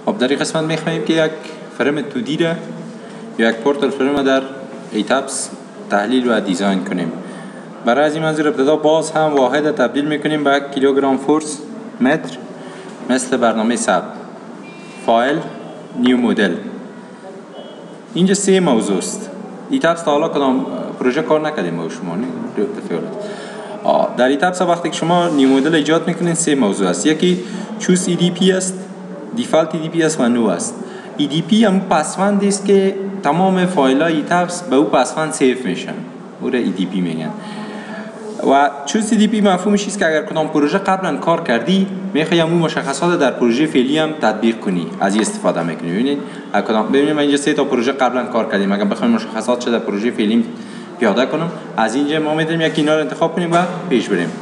خب در این قسمت میخواهیم که یک فرم 2D را یا یک پورتال فرم در ایتابس تحلیل و دیزاین کنیم. برای از این منظور ابتدا باز هم واحد تبدیل میکنیم به کیلوگرم فورس متر مثل برنامه ثبت. فایل، نیو مدل. اینجا 3 موضوع است. ایتابس تا حالا کدام پروژه کار نکردیم با شما در ایتابس وقتی که شما نیو مدل ایجاد میکنین 3 موضوع است. یکی چوز EDP است، دیفالت EDP است و نو است. EDP هم پسوندی است که تمام فایل های ایتابس به او پسوند سیف میشن، او را EDP میگن. و چوز EDP مفهومش است که اگر کدام پروژه قبلا کار کردی میخوای اون مشخصات در پروژه فعلی هم تطبیق کنی، از این استفاده میکنی. ببینید ببینید اینجا 3 تا پروژه قبلا کار کردیم، اگر بخوایم مشخصات چه در پروژه فعلی پیاده کنم، از اینجا ما میتونیم یک اینا رو انتخاب کنیم و پیش بریم.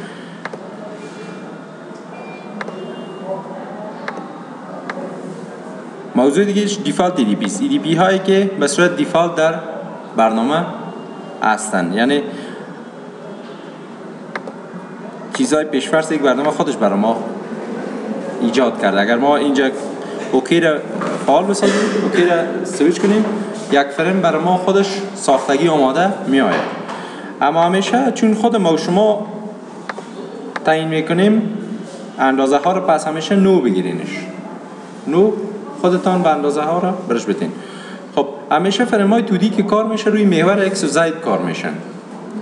موضوع دیگه دیفالت EDP است. EDP هایی که به صورت دیفالت در برنامه هستن، یعنی چیزهای پیش‌فرض یک برنامه خودش برای ما ایجاد کرده. اگر ما اینجا اوکی را فعال بسازیم، اوکی را سویچ کنیم، یک فرم برای ما خودش ساختگی آماده می آید. اما همیشه چون خود ما و شما تعیین میکنیم اندازه ها رو، پس همیشه نو بگیرینش. نو خودتان به اندازه ها رو برش بتین. خب همیشه فرم های 2D که کار میشه روی محور اکس و زید کار میشن.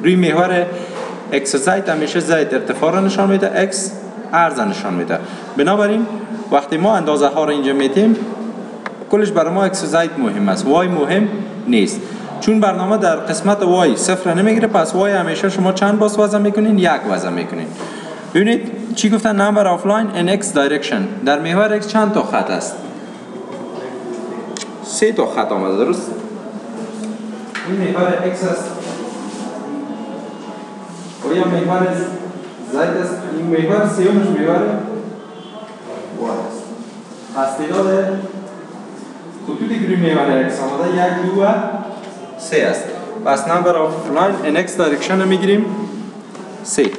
روی محور اکس و زید همیشه زید ارتفاع را نشان میده، اکس عرض نشان میده. بنابراین وقتی ما اندازه ها رو اینجا میتیم کلش برای ما اکس و زید مهم است، وای مهم نیست. چون برنامه در قسمت وای صفر نمیگیره، پس وای همیشه شما چند باز وضع میکنین؟ 1 وضع میکنین. ببینید چی گفتن؟ number of line in x direction. در محور x چند تا خط است؟ 3 تا خط آمده، درست؟ این محور x است و یا محور z است. این محور سیومش محور y است. پس تعداد خطوطی که روی محور x آمده 1 2 و 3 است. پس number of line in x direction رو میگیریم 3.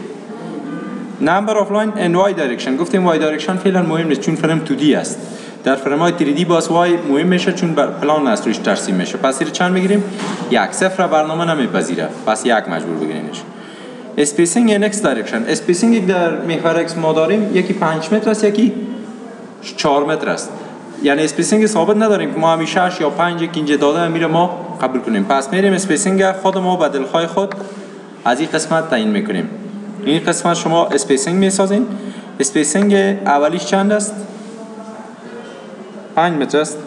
number of line in y direction، گفتیم y direction فعلا مهم نیست چون فرم 2D است. در فرم های 3D باز y مهم میشه چون پلان است روش ترسیم میشه. پس این چند میگیریم؟ 1. صفر برنامه نمیپذیره، پس 1 مجبور بگیرینش. spacing in x direction. spacing در محور x ما داریم، یکی 5 متر است، یکی 4 متر است. یعنی اسپیسینگ ثابت نداریم که ما همیشه 6 یا 5 که اینجا داده میره ما قبول کنیم. پس میریم اسپیسینگ خود ما به دلخواه خود از این قسمت تعیین میکنیم. این قسمت شما اسپیسینگ میسازین. اسپیسینگ اولیش چند است؟ 5 متر است.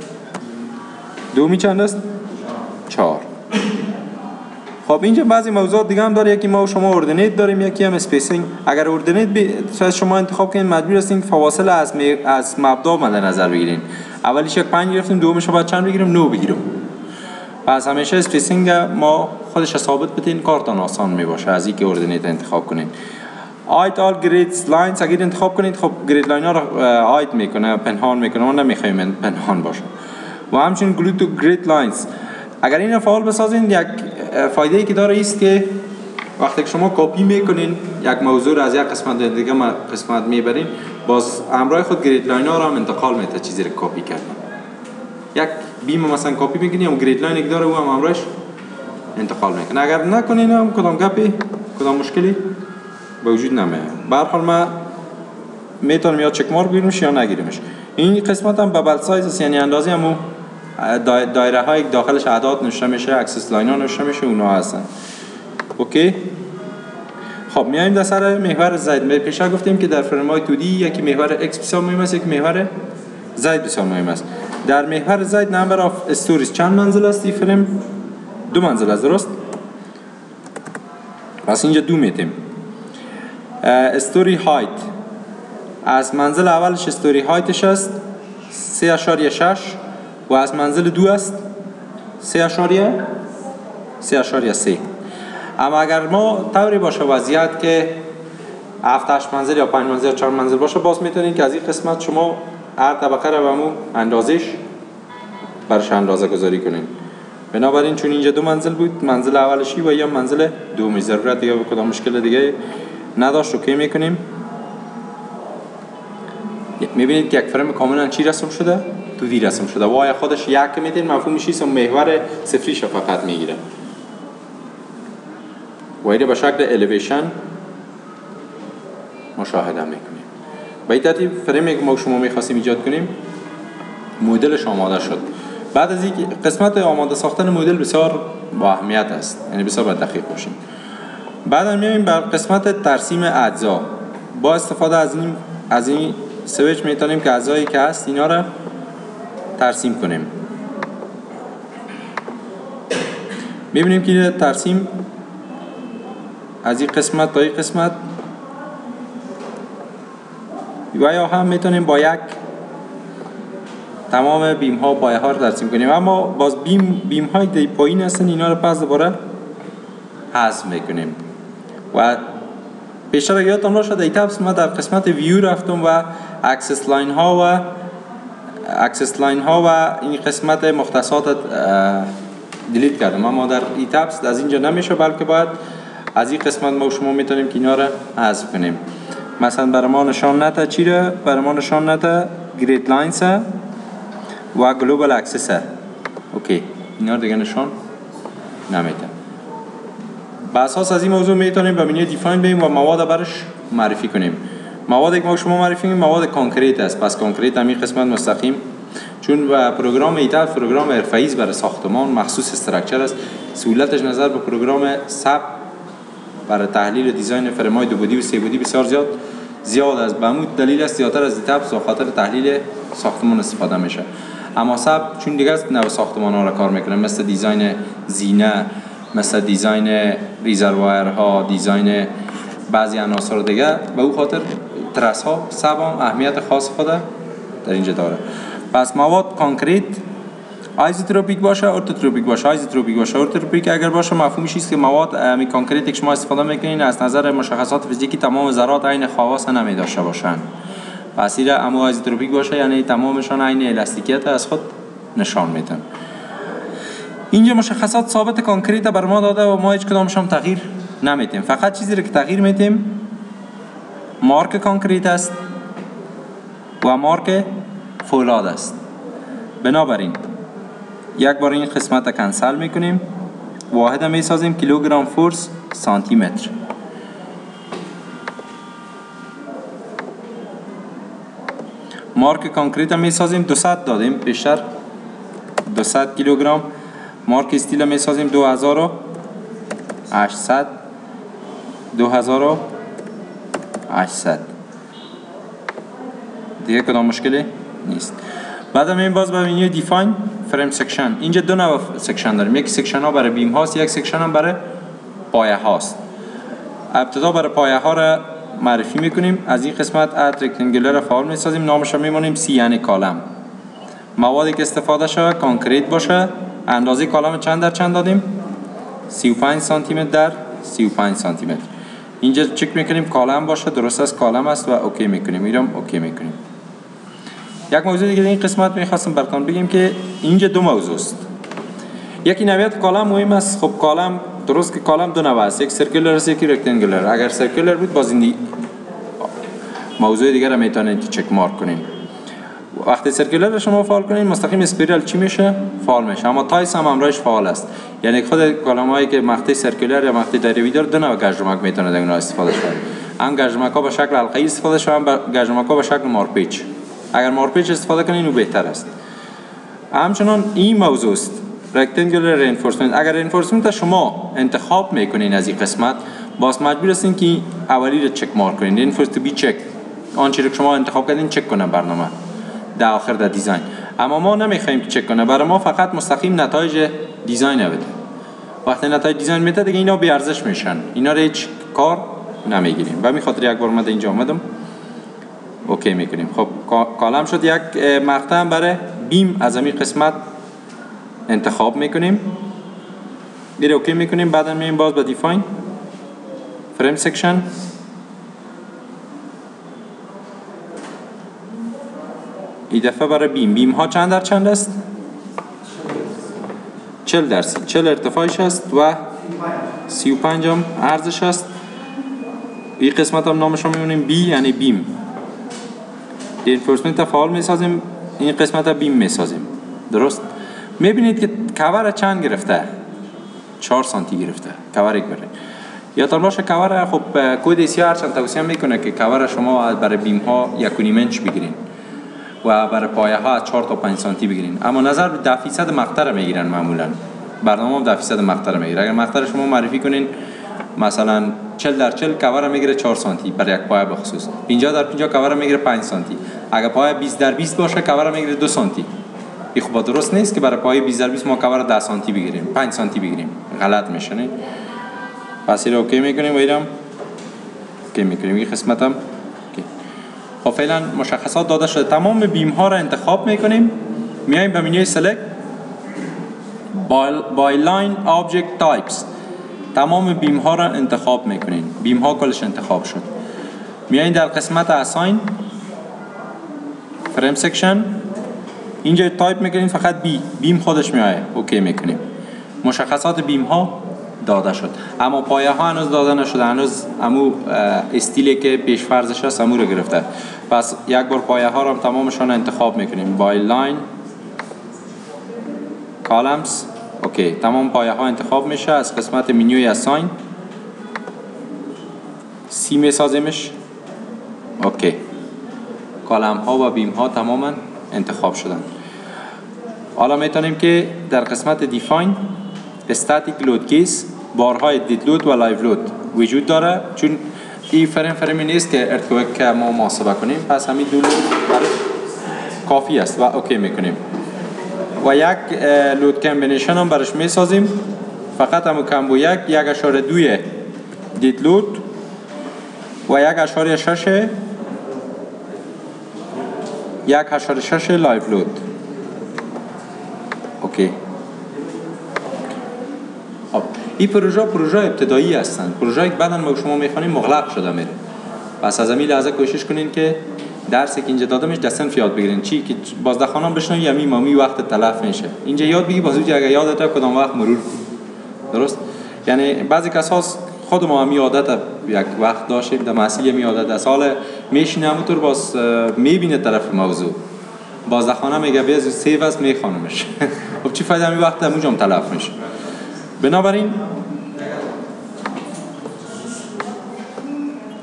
دومی چند است؟ 4. خب اینجا بعضی موضوعات دیگه هم داره، یکی ما و شما اوردینیت داریم، یکی هم اسپیسینگ. اگر اوردینیت شما انتخاب کنید مجبور هستین فواصل از مبدا مد نظر بگیرین. اولیش 5 گرفتیم، دومش بعد چند بگیریم؟ 9 بگیریم. پس همیشه اسپیسینگ ما خودش ثابت بتین، کارتون آسان می باشه از اینکه اوردینیت انتخاب کنین. آید آل گرید لاینز اگر انتخاب کنید، خب گرید لاین ها رو آید میکنه، پنهان میکنه، ما نمیخوایم پنهان باشه. و همچنین گلو تو گرید لاینز اگر این فعال بسازین، یک فایده ای که داره است که وقتی که شما کپی میکنین یک موضوع از یک قسمت دیگه قسمت میبرین، باز همراه خود گرید لاین ها رو هم انتقال میده. چیزی رو کپی کردن، یک بیم مثلا کپی میکنین و گرید لاینی که داره او هم همراهش انتقال میکنه. اگر نکنین هم کدام گپی کدام مشکلی به وجود نمیاد. به هر حال ما میتونم یا چک مارک بگیرمش یا نگیرمش. این قسمت هم ببل سایز است، یعنی اندازه همو دایره های داخلش اعداد نوشته میشه، اکسس لاین ها نوشته میشه، اونا هستن. اوکی. خب میایم در سر محور زید. پیشا گفتیم که در فرم های 2D یکی محور x بسیار مهم است، یکی محور زید بسیار مهم است. در محور زید نمبر آف استوریز چند منزل است؟ این فرم 2 منزل است، درست؟ پس اینجا 2 میتیم. استوری هایت از منزل اولش استوری هایتش است 3.6 و از منزل 2 است 3.3. اما اگر ما طوری باشه وضعیت که 7-8 منزل یا 5 منزل یا 4 منزل باشه، باز میتونید که از این قسمت شما هر طبقه رو به همون اندازش برش اندازه گذاری کنین. بنابراین چون اینجا 2 منزل بود، منزل اولشی و یا منزل دومی، ضرورت دیگه به کدام مشکل دیگه نداشت. اوکی میکنیم. میبینید که یک فرم کاملا چی رسم شده؟ تو دی رسم شده. وای خودش یک میتین مفهومش است، محور صفریش فقط میگیره. وای به شکل الیویشن مشاهده میکنیم. به این ترتیب فریمی که ما شما میخواستیم ایجاد کنیم مدلش آماده شد. بعد از این قسمت آماده ساختن مدل بسیار با اهمیت است، یعنی بسیار باید دقیق باشیم. بعد میایم بر قسمت ترسیم اجزا. با استفاده از این سویچ میتونیم که اجزایی که هست اینا را ترسیم کنیم. میبینیم که ترسیم از این قسمت تا این قسمت و یا هم میتونیم با یک تمام بیم ها پایه ها رو ترسیم کنیم، اما باز بیم های دی پایین هستن اینا رو پس دوباره حذف میکنیم. و پیشتر یادتون باشه در تبس ما در قسمت ویو رفتم و اکسس لاین ها و این قسمت مختصات دیلیت کردم، اما در این تبس از اینجا نمیشه، بلکه باید از این قسمت ما شما میتونیم که اینا رو حذف کنیم. مثلا برای ما نشان نده چی رو؟ برای ما نشان نده گرید لاینز و گلوبال اکسس. اوکی، اینا دیگه نشان نمیده. با اساس از این موضوع میتونیم به منیو دیفاین بریم و مواد برش معرفی کنیم. موادی که ما شما معرفی کنیم مواد کانکریت است. پس کانکریت همین قسمت مستقیم، چون و پروگرام ایتال پروگرام حرفه‌ای است برای ساختمان، مخصوص استراکچر است. سهولتش نظر به پروگرام ساب برای تحلیل دیزاین فرم‌های دو بودی و سه بودی بسیار زیاد است. به همون دلیل است زیادتر از ایتال به خاطر تحلیل ساختمان استفاده میشه. اما ساب چون دیگه است نو ساختمان‌ها را کار میکنه، مثل دیزاین زینه، مثل دیزاین ریزروایرها، دیزاین بعضی عناصر دیگه، به او خاطر ترس ها ساب هم اهمیت خاص خود در اینجا داره. پس مواد کانکریت آیزوتروپیک باشه، ارتوتروپیک باشه. آیزوتروپیک باشه، ارتوتروپیک اگر باشه مفهومش است که مواد می کانکریتی که شما استفاده میکنین از نظر مشخصات فیزیکی تمام ذرات عین خواص نمی داشته باشن. پس ایره اما آیزوتروپیک باشه یعنی تمامشان عین الاستیکیت از خود نشان میدن. اینجا مشخصات ثابت کانکریت بر ما داده و ما هیچ کدامش هم تغییر نمیدیم. فقط چیزی رو که تغییر میدیم مارک کانکریت است و مارک فولاد است. بنابراین یک بار این قسمت را کنسل میکنیم، واحد میسازیم کیلوگرم فورس سانتی متر. مارک کانکریت را میسازیم 200 دادیم بیشتر 200 کیلوگرم. مارک استیل را میسازیم 2800 دیگه کدام مشکلی نیست. بعد هم این باز به منیو دیفاین فریم سکشن. اینجا دو نوع سکشن داریم، یک سکشن ها برای بیم هاست، یک سکشن هم برای پایه هاست. ابتدا برای پایه ها را معرفی میکنیم. از این قسمت اد رکتانگولر فعال میسازیم، نامش رو میمونیم سی یعنی کالم. موادی که استفاده شده کانکریت باشه. اندازه کالم چند در چند دادیم؟ 35 سانتی متر در 35 سانتی متر. اینجا چک میکنیم کالم باشه، درست است کالم است و اوکی میکنیم. میرم اوکی میکنیم. یک موضوع دیگه این قسمت میخواستم براتون بگیم که اینجا دو موضوع است. یکی نوعیت کالم مهم است. خب کالم درست که کالم دو نوع است، یک سرکولر است یکی رکتانگولر. اگر سرکولر بود باز این موضوع دیگه را میتونید چک مارک کنین. وقتی سرکولر رو شما فعال کنین مستقیم اسپیرال چی میشه؟ فعال میشه. اما تایس هم امرایش فعال است. یعنی خود کالم هایی که مقطع سرکولر یا مقطع دایروی داره دو نوع گژرمک میتونه در اونها استفاده شه. هم گژرمک ها به شکل حلقه‌ای استفاده شه، هم گژرمک ها به شکل مارپیچ. اگر مارپیچ استفاده کنین او بهتر است. همچنان این موضوع است رکتانگولر رینفورسمنت. اگر رینفورسمنت شما انتخاب میکنین از این قسمت باز مجبور هستین که اولی رو چک مارک کنین. رینفورس تو بی چک، آنچه رو شما انتخاب کردین چک کنه برنامه در آخر در دیزاین. اما ما نمیخوایم که چک کنه، برای ما فقط مستقیم نتایج دیزاین بده. وقتی نتایج دیزاین میده دیگه اینا بی ارزش میشن، اینا رو هیچ کار نمیگیریم. و میخاطر یک بار من اینجا اومدم اوکی میکنیم. خب کالم شد. یک مقطع برای بیم از همین قسمت انتخاب میکنیم، میره اوکی میکنیم. بعدا میریم باز با دیفاین فریم سکشن. این دفعه برای بیم ها چند در چند است؟ 40%. 40 ارتفاعش است و 35 هم عرضش است. این قسمت هم نامش رو میمونیم بی یعنی بیم. رینفورسمنت فعال میسازیم این قسمت بیم میسازیم. درست؟ میبینید که کور چند گرفته؟ 4 سانتی گرفته. کور یک بره. یادتان باشه کور خب کد سی هرچند توصیه میکنه که کور شما برای بیم ها 1.5 اینچ بگیرین و برای پایه ها 4 تا 5 سانتی بگیرین. اما نظر به 10% مقطع میگیرن معمولا. برنامه هم 10% مقطع میگیره. اگر مقطع شما معرفی کنین مثلا 40 در 40 کور میگیره 4 سانتی برای یک پایه بخصوص. 50 در 50 کور میگیره 5 سانتی. اگر پایه 20 در 20 باشه کور میگیره 2 سانتی. این خب درست نیست که برای پایه 20 در 20 ما کور 10 سانتی بگیریم، 5 سانتی بگیریم. غلط میشه نه. پس اینو اوکی میکنیم ویرام. اوکی میکنیم این قسمتم. خب فعلا مشخصات داده شده. تمام بیم ها را انتخاب میکنیم. میایم به منوی سلکت by line object types. تمام بیم ها را انتخاب میکنین. بیم ها کلش انتخاب شد. میایین در قسمت assign frame section اینجا تایپ میکنین فقط بیم خودش میایه. اوکی میکنیم. مشخصات بیم ها داده شد. اما پایه ها هنوز داده نشده. هنوز امو استیلی که پیش فرضش هست امو رو گرفته. پس یک بار پایه ها را تمامشان انتخاب میکنیم. by line columns. اوکی. تمام پایه ها انتخاب میشه. از قسمت منوی assign سی میسازیمش. اوکی. کالم ها و بیم ها تماما انتخاب شدن. حالا میتونیم که در قسمت define static load case بارهای دید لود و لایو لود وجود داره، چون این فرمی نیست که ارتکوک ما محاسبه کنیم. پس همین دو لود برای کافی است و اوکی میکنیم و یک لود کمبینیشن هم برش میسازیم. فقط همون کمبو 1.2 دید لود و 1.6 لایو لود. اوکی. خب این پروژه ابتدایی هستند. پروژه‌ای که بعداً ما شما میخوانیم مغلق شده میره. پس از همین لحظه کوشش کنین که درسی که اینجا دادمش دستن یاد بگیرین. چی که بازده خانم بشنوی یمی وقت تلف میشه. اینجا یاد بگی بازوجی اگه یادت کدام وقت مرور درست. یعنی بعضی کسا خود ما هم عادت یک وقت داشتیم در مسیح می عادت از حال میشینه همونطور باز میبینه طرف موضوع بازده خانه میگه بیاز سیو است میخوانمش. خب چی فایده همین وقت همونجا هم تلف میشه. بنابراین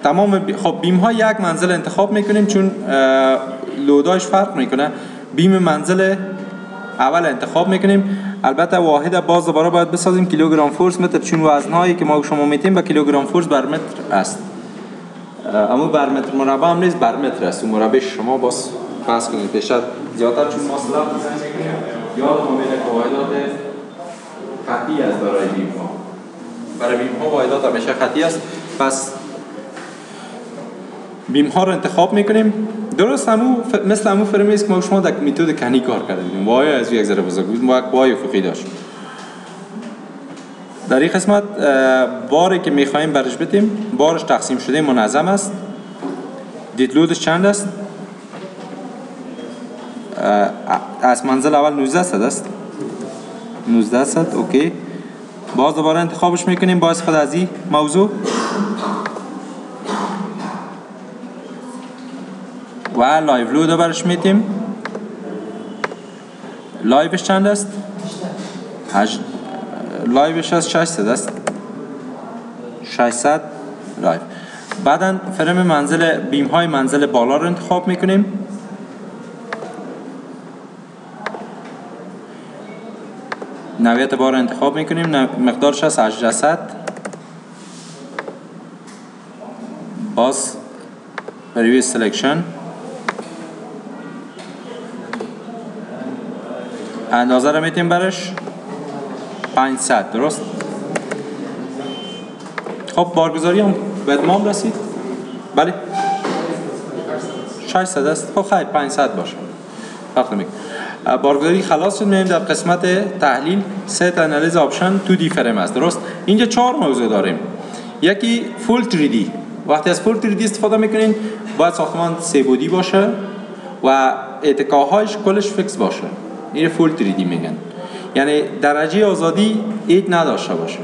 تمام خب بیم ها یک منزل انتخاب میکنیم چون لوداش فرق میکنه. بیم منزل اول انتخاب میکنیم. البته واحد باز دوباره باید بسازیم کیلوگرم فورس متر، چون وزنهایی که ما شما میتیم به کیلوگرم فورس بر متر است. اما بر متر مربع هم نیست، بر متر است. مربع شما باز فرض کنید بیشتر زیادتر چون ما اصطلاح یاد ما میره که واحدات خطی است برای بیم ها. برای بیم ها واحدات همیشه خطی است. پس بیم ها رو انتخاب میکنیم. درست مثل همون فرمی است که ما شما در متد کنی کار کردیم. وای از یک ذره بزرگ بود، ما یک وای افقی داشت. در این قسمت باری که میخوایم برش بدیم، بارش تقسیم شده منظم است. دید لودش چند است؟ از منزل اول 19 صد است. 19 صد. اوکی. باز دوباره انتخابش میکنیم با استفاده از این موضوع و لایو لود رو برش میتیم. لایوش چند است؟ لایوش از 600 است. 600 لایو. بعدا فرم منزل بیم های منزل بالا رو انتخاب میکنیم. نوعیت بار رو انتخاب میکنیم. مقدارش از 800. باز برای سلکشن اندازه رو میتیم برش 500. درست. خب بارگذاری هم به اتمام رسید. بله 600 است. خب خیلی 500 باشه. فرق نمیکنه. بارگذاری خلاص شد. میایم در قسمت تحلیل set analyze option 2D فریم است. درست. اینجا 4 موضوع داریم. یکی full 3D. وقتی از full 3D استفاده میکنین باید ساختمان 3 بودی باشه و اتکاهایش کلش فیکس باشه. این فول 3D میگن. یعنی درجه آزادی اید نداشته باشه.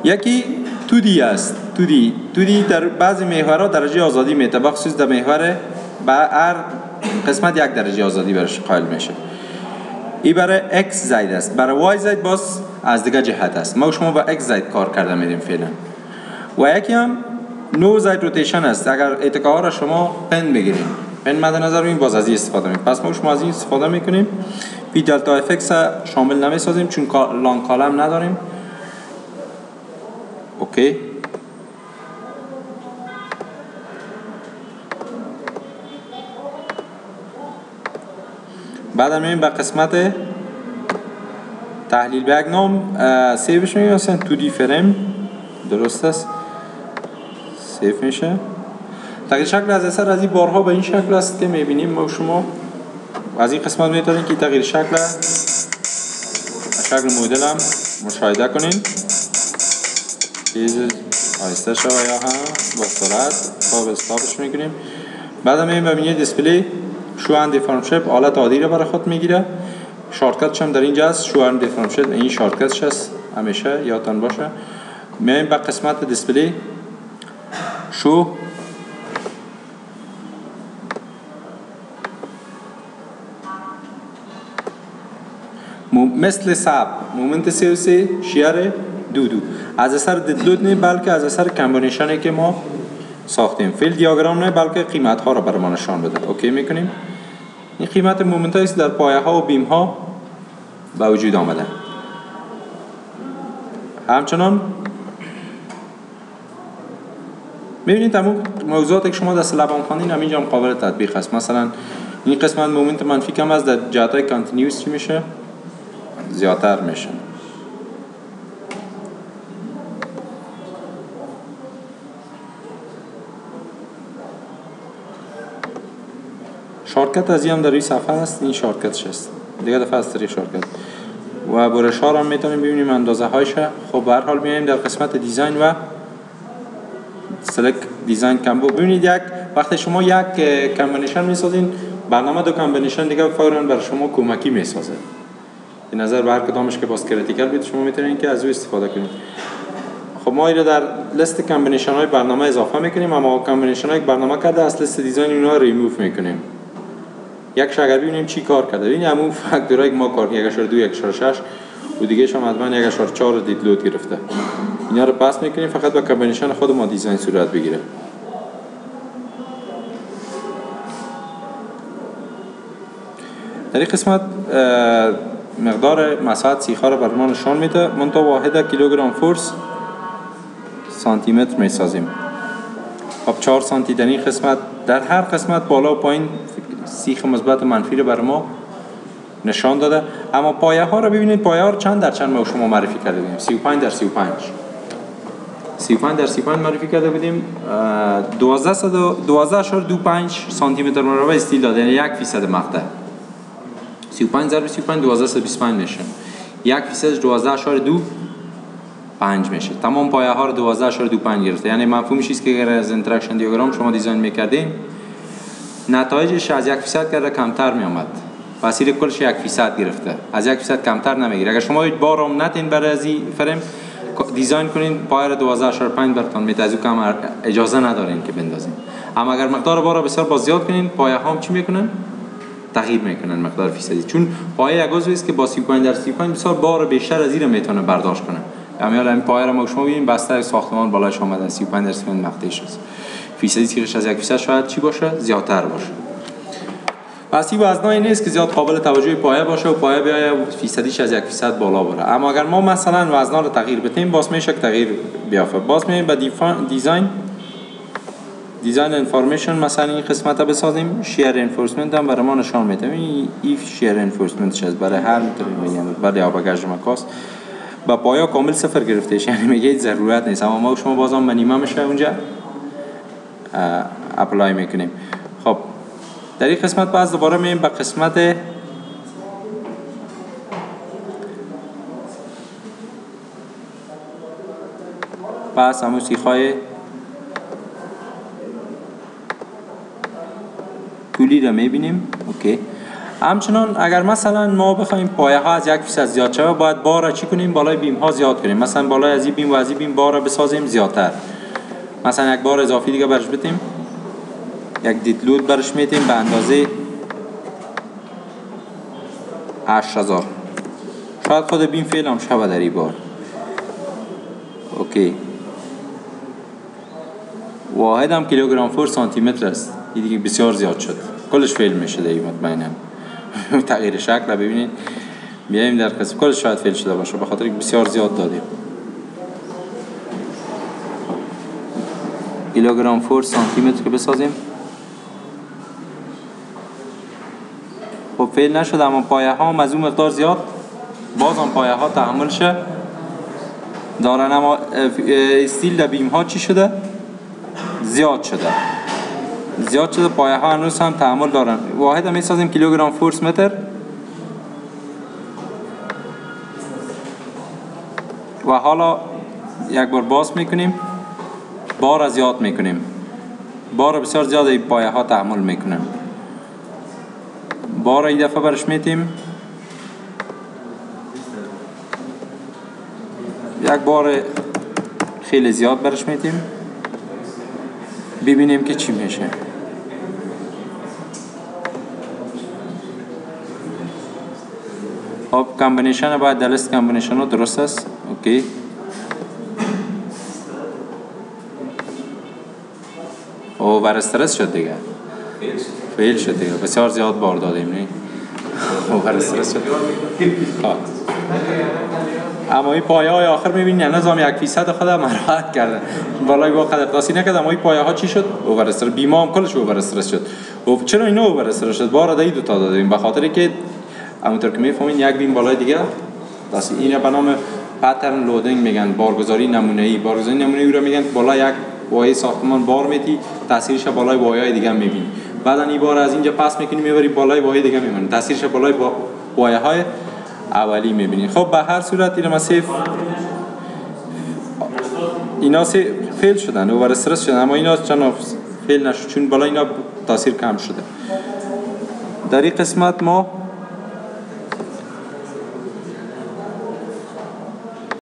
یکی 2D است. 2D در بعضی محورها درجه آزادی میده. بخصوص در محور با هر قسمت 1 درجه آزادی برش قائل میشه. این برای x زید است. برای y زید باز از دیگه جهت است. ما و شما با x زید کار کرده میریم فعلا. و یکی هم نو زید روتیشن است. اگر اتکاها را شما پن بگیریم، پن مد نظر بگیریم، باز از این استفاده میکنیم. پس ما و شما از این استفاده میکنیم. پی دلتا اف ایکس شامل نمیسازیم چون لانگ کالم نداریم. اوکی. بعد میریم به قسمت تحلیل به یک نام سیوش میگیم، مثلا 2D فریم درست است، سیف میشه. تغییر شکل از اثر از این بارها به این شکل است که میبینیم ما شما از این قسمت میتونید که تغییر شکل مدل هم مشاهده کنین. چیز آهسته شو یا هم با سرعت خواب استابش میکنیم. بعد میبینیم ببینید دیسپلی شو اند دیفرام شیپ حالت عادی رو برای خود میگیره. شارتکتش هم در اینجا است، شو اند دیفرام شیپ این شارتکتش است، همیشه یادتان باشه. میایم به قسمت دیسپلی شو مثل ساب مومنت 33 شیار دو از اثر ددلود نه بلکه از اثر کمبینیشنی که ما ساختیم. فیل دیاگرام نه بلکه قیمت ها را برای ما نشان بده. اوکی میکنیم. این قیمت مومنت است در پایه ها و بیم ها به وجود آمده. همچنان میبینید تمام موضوعاتی که شما در لبان خواندین همینجا هم قابل تطبیق است. مثلا این قسمت مومنت منفی کم است، در جهت های کانتینیوس چی میشه؟ زیادتر میشه. شارتکت از هم در این صفحه است، این شارتکتش است. دیگه دفعه از طریق شارتکت و برش ها هم میتونیم ببینیم اندازه هایشه. خب به هر حال میایم در قسمت دیزاین و سلکت دیزاین کامبو. ببینید یک وقتی شما یک کامبینیشن میسازین، برنامه دو کامبینیشن دیگه فوراً بر شما کمکی میسازه. به نظر به هر کدامش که باز کریتیکال بید شما میتونید که از او استفاده کنید. خب ما اینو در لیست کامبینیشن های برنامه اضافه میکنیم، اما کامبینیشن های برنامه کرده از لیست دیزاین اونها ریموو میکنیم. یک اگر ببینیم چی کار کرده. ببینید همون فاکتورایی که ما کار کردیم 1.2 1.6 و دیگه شما حتما 1.4 دید لود گرفته. اینا رو پاس میکنیم فقط با کامبینیشن خود ما دیزاین صورت بگیره. در این قسمت مقدار مساحت سیخ‌ها رو برای ما نشان میده. منتها واحد کیلوگرم فورس سانتی متر میسازیم. خب 4 سانتی در این قسمت، در هر قسمت بالا و پایین سیخ مثبت و منفی رو برای ما نشان داده. اما پایه ها رو ببینید، پایه ها رو چند در چند ما شما معرفی کرده بودیم. 35 در 35 معرفی کرده بودیم. 12.25 سانتی متر مربع استیل داده، یعنی 1% مقطع. 35 ضرب 35 12.25 میشه. 1% 12.25 میشه. تمام پایه ها رو 12.25 گرفته. یعنی مفهومش است که اگر از اینتراکشن دیاگرام شما دیزاین میکردین، نتایجش از 1% کرده کمتر می آمد. وسیله کلش 1% گرفته. از 1% کمتر نمیگیره. اگر شما بار هم نتین برای از این فریم دیزاین کنین، پایه رو 12.5 براتون میده، از او کم اجازه ندارین که بندازین. اما اگر مقدار بار رو بسیار باز زیاد کنین، پایه ها هم چی میکنن؟ تغییر میکنن مقدار فیصدی. چون پایه یک عضوی است که با 35 در 35 بسیار بار بیشتر از این میتونه برداشت کنه. همین این پایه رو ما شما ببینید بسته ساختمان بالایش اومده 35 در 35 مقطعش است. فیصدی تیغش از 1% شاید چی باشه؟ زیادتر باشه. پس این وزنایی نیست که زیاد قابل توجه پایه باشه و پایه بیایه فیصدیش از 1% بالا بره. اما اگر ما مثلا وزنا رو تغییر بدیم، باز میشه که تغییر بیافته. باز میایم به دیزاین انفورمیشن، مثلا این قسمت رو بسازیم. شیر انفورسمنت هم برای ما نشان میده. این شیر انفورسمنت چیز برای هر میتونیم ولی آبگاج مکاس با پایه کامل صفر گرفتهش، یعنی میگه ضرورت نیست. اما ما شما بازم منیمم میشه اونجا اپلای میکنیم. خب در این قسمت باز دوباره میایم به قسمت پس همون سیخ‌های طولی رو میبینیم. اوکی. همچنان اگر مثلا ما بخوایم پایه ها از 1% زیاد شه، باید بار را چی کنیم؟ بالای بیم ها زیاد کنیم. مثلا بالای از این بیم و از این بیم بار را بسازیم زیادتر. مثلا یک بار اضافی دیگه برش بدیم، یک دیدلود برش میتیم به اندازه 8000. شاید خود بین فعل هم شبه در این بار. اوکی. واحد هم کیلوگرم فور سانتی متر است. این دیگه بسیار زیاد شد. کلش فعل میشه دیگه مطمئنم. تغییر شکل رو ببینید. بیایم در قسم کلش شاید فعل شده باشه به خاطر اینکه بسیار زیاد دادیم. کیلوگرم فور سانتی متر که بسازیم. خب فعل نشد اما پایه ها هم از اون مقدار زیاد باز هم پایه ها تحمل شه دارن اما استیل در بیم ها چی شده؟ زیاد شده پایه ها هنوز هم تحمل دارن. واحد هم میسازیم کیلوگرم فورس متر و حالا یک بار باز میکنیم بار را زیاد میکنیم بار بسیار زیاد این پایه ها تحمل میکنن بار را این دفعه برش میتیم یک بار خیلی زیاد برش میتیم ببینیم که چی میشه. خب کامبینیشن باید در لیست کامبینیشن ها درست است. اوکی اوور استرس شد دیگه فیل شد دیگه بسیار زیاد بار دادیم نه اوور استرس شد. اما این پایه های آخر میبینید نظام 1% خود مراحت کرده بالای با قدر داسی نکرد اما این پایه ها چی شد؟ اوور استرس. بیما هم کلش اوور استرس شد. و چرا اینا اوور استرس شد؟ بار دایی 2 تا دادیم به خاطر که همونطور که میفهمین یک بیم بالای دیگه داسی اینا به نام پترن لودینگ میگن بارگذاری نمونه‌ای. بارگذاری نمونه‌ای رو میگن بالا یک وایه ساختمان بار میتی تاثیرش بالای وایه‌های دیگه میبینی بعدا این بار از اینجا پس میکنی میبری بالای وایه دیگه میمونه تاثیرش بالای وایه‌های اولی میبینید. خب به هر صورت اینا مسیف اینا فیل شدن اوور استرس شدن اما اینا چون فیل نشد چون بالا اینا تاثیر کم شده. در این قسمت ما